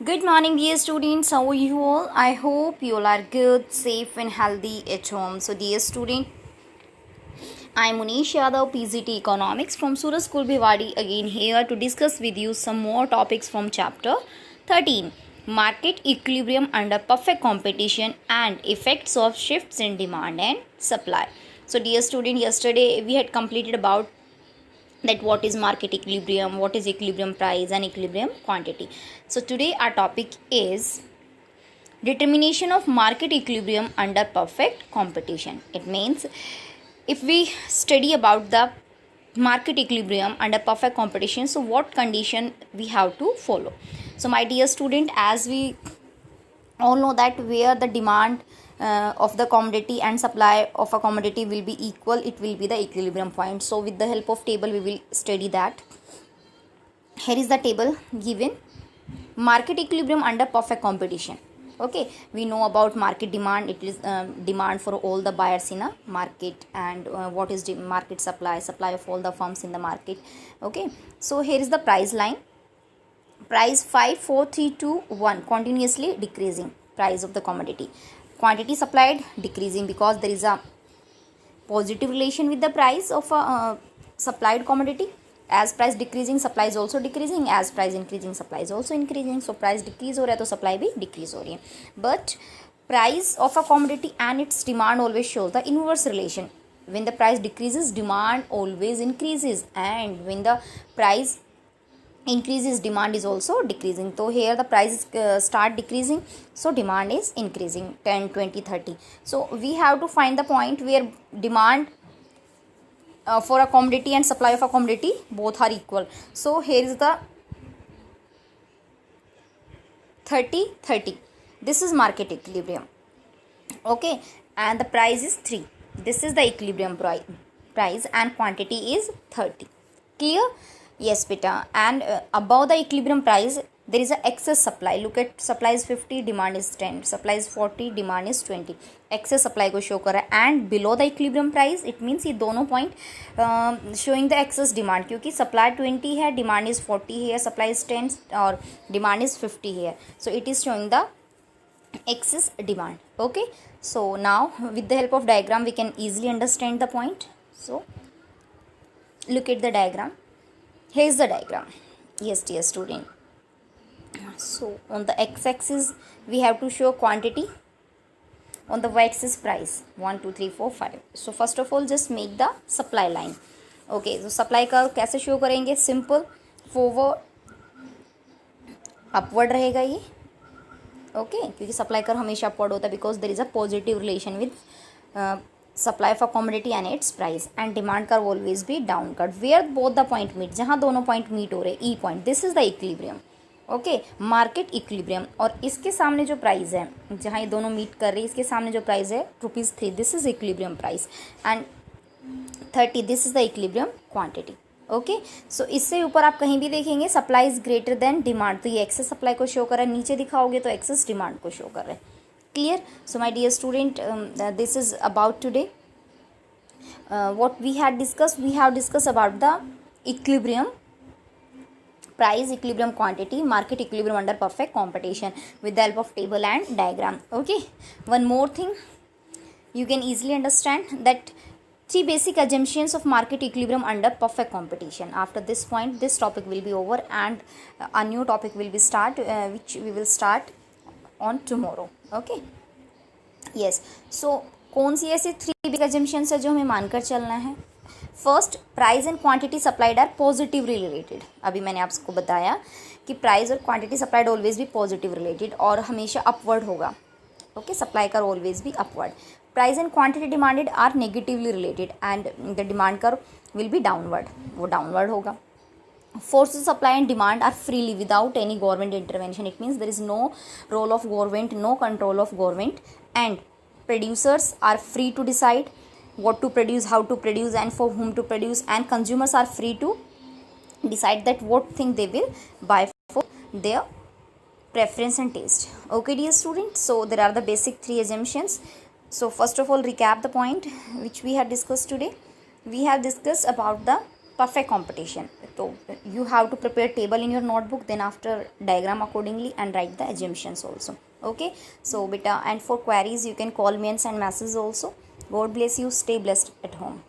Good morning, dear students. How are you all? I hope you all are good, safe, and healthy at home. So, dear student, I am Munish Yadav, PGT Economics from Suraj School Bhiwadi, again here to discuss with you some more topics from chapter 13, Market Equilibrium under Perfect Competition and Effects of Shifts in Demand and Supply. So, dear student, yesterday we had completed about that what is market equilibrium, what is equilibrium price and equilibrium quantity. So today our topic is determination of market equilibrium under perfect competition. It means if we study about the market equilibrium under perfect competition, so what condition we have to follow. So my dear student, as we all know that where the demand of the commodity and supply of a commodity will be equal, it will be the equilibrium point. So with the help of table we will study that. Here is the table given. Market equilibrium under perfect competition. Okay, we know about market demand. It is demand for all the buyers in a market, and what is the market supply of all the firms in the market. Okay, so here is the price line. Price 5, 4, 3, 2, 1 continuously decreasing price of the commodity. Quantity supplied decreasing because there is a positive relation with the price of a supplied commodity. As price decreasing, supply is also decreasing. As price increasing, supply is also increasing. So price decrease हो रहा है तो supply भी decrease हो रही है. But price of a commodity and its demand always shows the inverse relation. When the price decreases, demand always increases, and when the price increases, demand is also decreasing. So here the prices start decreasing, so demand is increasing 10, 20, 30. So we have to find the point where demand for a commodity and supply of a commodity both are equal. So here is the 30, 30. This is market equilibrium. Okay, and the price is 3. This is the equilibrium price and quantity is 30. Clear? Yes, beta. And above the equilibrium price, there is a excess supply. Look at supply is 50, demand is 10. Supply is 40, demand is 20. Excess supply को show कर रहा है. And below the equilibrium price, it means ये दोनों point showing the excess demand, क्योंकि supply 20 है, demand is 40 here, supply is 10 और demand is 50 here. So it is showing the excess demand. Okay. So now with the help of diagram, we can easily understand the point. So look at the diagram. Here is the diagram. Yes, dear student. So on the x-axis we have to show quantity, on the y-axis price. 1, 2, 3, 4, 5. So first of all just make the supply line. Okay, so supply का कैसे show करेंगे? Simple, forward upward रहेगा ये. Okay, क्योंकि supply curve हमेशा upward होता है because there is a positive relation with supply of a commodity and its price, and demand curve always be downward where both the point meet, जहाँ दोनों point meet हो रहे, E point. This is the equilibrium. Okay, market equilibrium. और इसके सामने जो price है, जहाँ ये दोनों मीट कर रही है, इसके सामने जो प्राइस है ₹3, this is equilibrium price, and 30, this is the equilibrium quantity. Okay, so इससे ऊपर आप कहीं भी देखेंगे supply is greater than demand, तो ये एक्सेस सप्लाई को शो कर रहा है. नीचे दिखाओगे तो एक्सेस डिमांड को शो कर रहा है. Clear? So my dear student, this is about today what we have discussed about the equilibrium price, equilibrium quantity, market equilibrium under perfect competition with the help of table and diagram. Okay, one more thing you can easily understand, that 3 basic assumptions of market equilibrium under perfect competition. After this point this topic will be over and a new topic will be which we will start on tomorrow. Okay, yes. So कौन सी ऐसी 3 big assumptions है जो हमें मानकर चलना है? First, price and quantity supplied are positively related. अभी मैंने आपको बताया कि प्राइस और क्वांटिटी सप्लाइड ऑलवेज भी पॉजिटिव रिलेटेड और हमेशा अपवर्ड होगा. ओके, सप्लाई कर ऑलवेज भी upward. Price and quantity demanded are negatively related and the demand curve will be downward, वो डाउनवर्ड होगा. Forces supply and demand are freely without any government intervention. It means there is no role of government, no control of government, and producers are free to decide what to produce, how to produce, and for whom to produce, and consumers are free to decide that what thing they will buy for their preference and taste. Okay, dear students, so there are the basic 3 assumptions. So first of all, recap the point which we have discussed today. We have discussed about the perfect competition. So you have to prepare table in your notebook, then after diagram accordingly and write the assumptions also. Okay, so beta, and for queries you can call me and send messages also. God bless you, stay blessed at home.